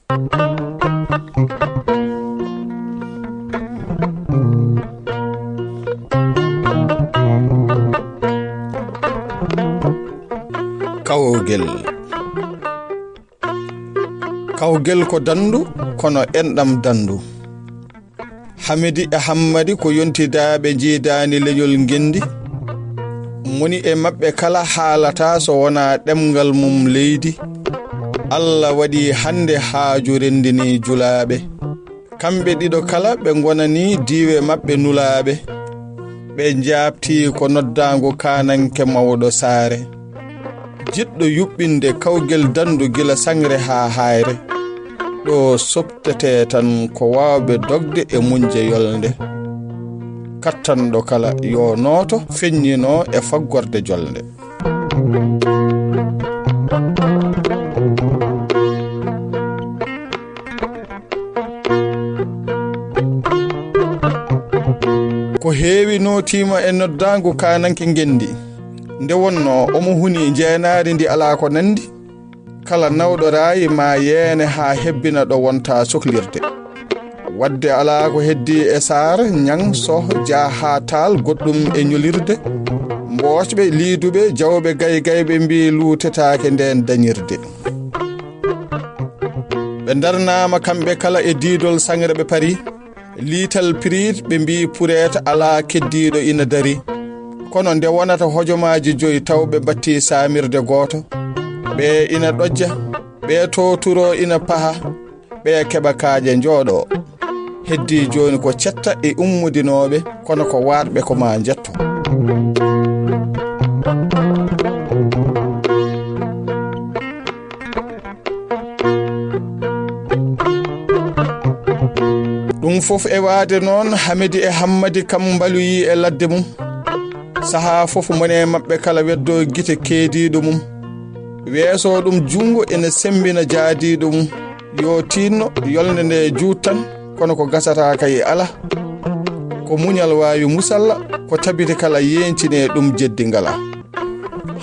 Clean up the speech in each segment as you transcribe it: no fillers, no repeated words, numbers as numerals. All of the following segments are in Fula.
Kawgel. Kawgel ko daɗndu kono enɗam daɗndu. Hamidi e Hammadi ko yontidaɓe jiidani leñol ngendi. Moni e mabɓe kala haalata so wona ɗemgal mum leydi. Allah waɗi hande haaju rendini julaaɓe. Kamɓe ɗiɗo kala ɓe gonani diiwe mabɓe nulaaɓe. Ɓe jaabti ko noddaango kananke mawɗo saare. Jiɗɗo yuɓɓinde kawgel daɗndu gila sangre haa hayre. Ɗo soɓtete tan ko waawɓe dogde e munje yolnde. Kattanɗo kala yo nooto feññino e faggorde jolnde. Ko heewi notima e noddaango kananke ngendi. Nde wonno omo huni jeenaari ndi alaa ko nandi. Kala nawɗo raayi ma yeene haa hebbina ɗo wonta sohlirde. Wadde alaa ko heddi e saar ñang soh jaa haa taal goɗɗum e ñolirde. Mbooƴɓe liiduɓe jawɓe gaygayɓe mbi luutetaake nden dañirde. Ɓe darnaama kamɓe kala e diidol sangre ɓe pari. Liital piriit ɓe mbi pureeta alaa keddiiɗo ina dari. Kono nde wonata hojomaaji 5 tawɓe batti saamirde gooto. Ɓe ina ɗojja, ɓe toturo ina paha, ɓe keɓa kaaje njooɗo. Heddi jooni ko cetta e ummudinooɓe kono ko waarɓe ko ma jetto. Ɗum fof e waade noon Hamidi e Hammadi kam mbaluyi e ladde mum. Sahaa fof mone maɓɓe kala weddo gite keediiɗo mum. Weeso ɗum jungo ene sembina jaadiiɗo mum. Yo tinno yolnde nde juuttan kono ko gasata kay ala. Ko muñal waawi musalla ko tabiti kala yencine ɗum jeddi ngala.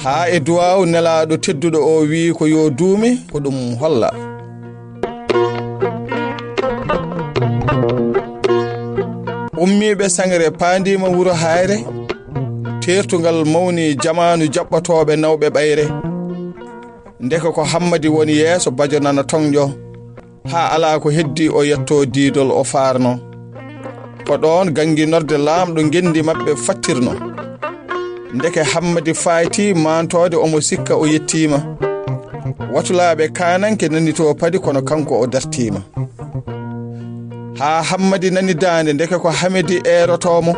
Haa e duwaw nelaaɗo tedduɗo o wi ko yo duumi ko ɗum holla. Ummiɓe sangre paandima wuro hayre. Tertungal mawni jamanu jaɓɓatoɓe nawɓe ɓayre. Ndeka ko Hammadi woni yeeso bajo nana tonƴo. Ha ala ko heddi o yetto diidol o farno. Ko ɗon ganginorde laamɗo ngendi maɓɓe fattirno. Ndeke Hammadi fayti mantode omo sikka o yettima. Watulaɓe kananke nani to padi kono kanko o dartima. Ha Hammadi nani dande ndeke ko Hamidi erotomo.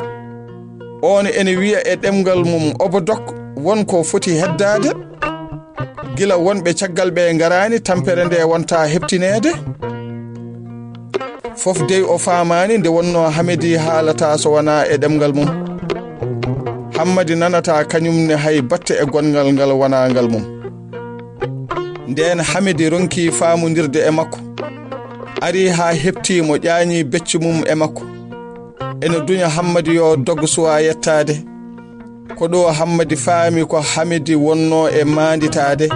On ene wiya e ɗemgal mum obodok wonko foti heddade. Gila wonɓe caggal ɓe ngarani tampere nde wonta heptinede. Fof dey o famani nde wonno Hamidi haalata so wona e ɗemgal mum. Hammadi nanata kañumne hay batte e gongal ngal wona ngal mum. Nden Hamidi ronki famudirde e makko. Ari ha hepti mo ƴañi becci mum e makko. Ene dunya Hammadi yo doggo suwa yettade. Ko ɗo Hammadi faami ko Hamidi wonno e manditade.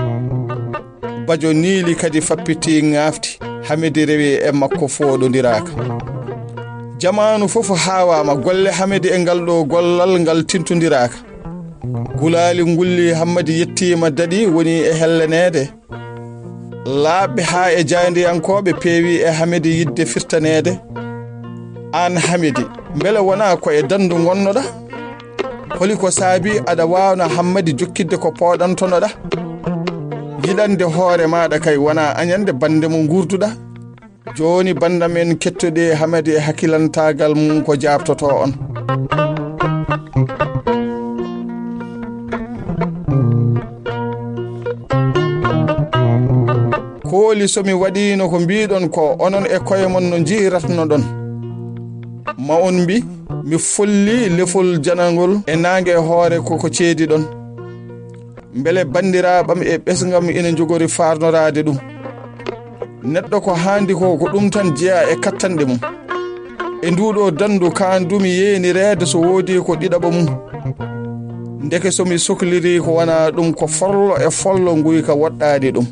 Bajo niili kadi fappiti ngafti. Hamidi rewi e makko foɗodiraka. Jamanu fof hawama golle Hamidi e ngal ɗo gollal ngal tintodiraka. Gulali ngulli Hammadi yettima daɗi woni e hellenede. Laaɓe ha e jaandiyankoɓe peewi e Hamidi yidde firtanede. An Hamidi mbele wona ko e daɗndu gonnoɗa. Holi ko saabi aɗa wawna Hammadi jokkidde ko poɗantonoɗa. Yiɗande hoore maɗa kay wona añande bande mo gurduɗa. Joni bandamen kettuɗe Hamadi e hakkilantagal mum ko jabtoto on. Kooli somi waɗino ko mbiɗon ko onon e koye mon no jiiratno ɗon. Ma on mbi mi folli lefol janangol e nangue hoore koko ceedi ɗon. Mbele bandiraɓam e ɓesgam ina jogori farnorade ɗum. Neɗɗo ko handi ko ɗum tan jeeya e kattanɗe mum. E nduɗo daɗndu kandumi yeenirede so woodi ko ɗiɗaɓa mum. Ndeke somi sohliri ko wona ɗum ko forlo e follo nguyka woɗɗade ɗum.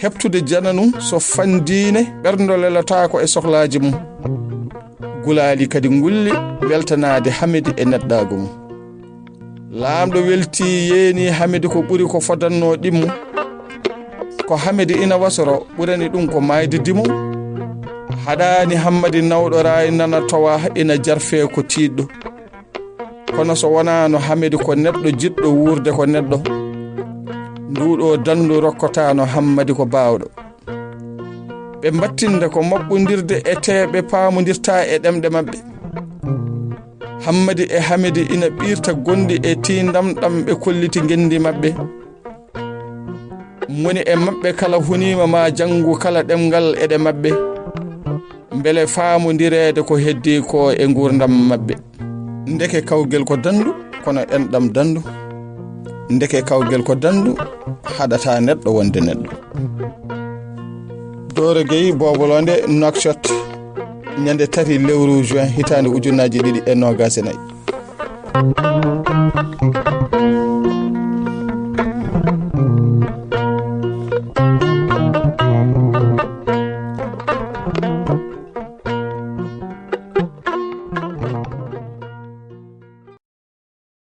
heptude jananu so fandine ɓerdo lelata ko e sohlaaji mum gulaali kadi ngulli weltanade Hamidi e neddago mum laamɗo welti yeeni Hamidi ko ɓuri ko fodanno ɗimmo ko Hamidi ina wasoro ɓurani ɗum ko mayde dimo haɗani Hammadi nawɗora nana tawa ina jarfe ko tiɗɗo kono so wonano Hamidi ko neɗɗo jiɗɗo wurde ko neɗɗo nduɗo dandu rokkotano Hammadi ko bawɗo ɓe battinde ko mabɓodirde e teɓe pamodirta e ɗemɗe mabɓe Hammadi e Hamidi ina ɓirta gondi e tindam ɗam ɓe kolliti gendi mabɓe moni e mabɓe kala hunima ma jangu kala ɗemgal eɗe mabɓe beele famodirede ko heddi ko e gurdam mabɓe ndeke kawgel ko dandu kono enɗam dandu ndeke kawgel ko dandu haɗata neɗɗo wonde neɗɗo Doro Gueye Boobo Loonde Nouakchott ñande 3 lewru juin hitande 2024